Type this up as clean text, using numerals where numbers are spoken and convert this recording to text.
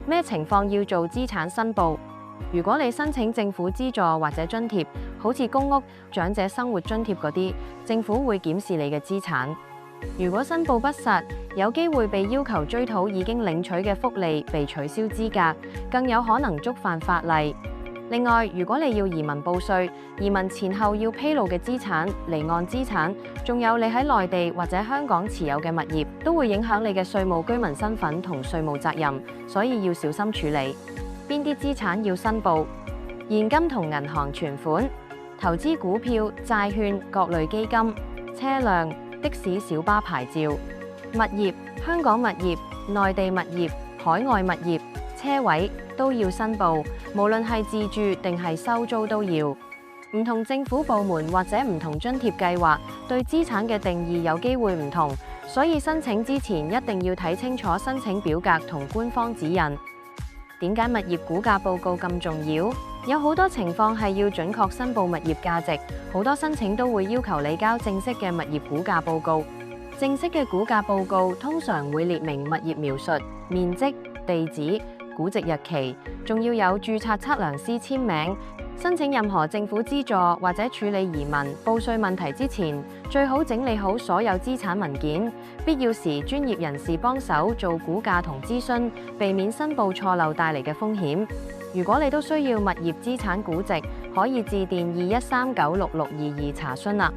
咩情況要做資產申報？如果你申請政府資助或者津貼，好似公屋、長者生活津貼嗰啲，政府會檢視你嘅資產。如果申報不實，有機會被要求追討已經領取嘅福利，被取消資格，更有可能觸犯法例。另外，如果你要移民報稅，移民前後要披露嘅資產、離岸資產，仲有你喺內地或者香港持有嘅物業，都會影響你嘅稅務居民身份同稅務責任，所以要小心處理。邊啲資產要申報？現金同銀行存款、投資股票、債券、各類基金、車輛、的士、小巴牌照、物業、香港物業、內地物業、海外物業、車位都要申報，無論係自住定係收租都要。唔同政府部門或者唔同津貼計劃對資產嘅定義有機會唔同，所以申請之前一定要睇清楚申請表格同官方指引。點解物業估價報告咁重要？有好多情況係要準確申報物業價值，好多申請都會要求你交正式嘅物業估價報告。正式嘅估價報告通常會列明物業描述、面積、地址、估值日期，仲要有註冊測量師簽名。申請任何政府資助或者處理移民、報稅問題之前，最好整理好所有資產文件，必要時專業人士幫手做估價同諮詢，避免申報錯漏帶嚟嘅風險。如果你都需要物業資產估值，可以致電21396622查詢啦。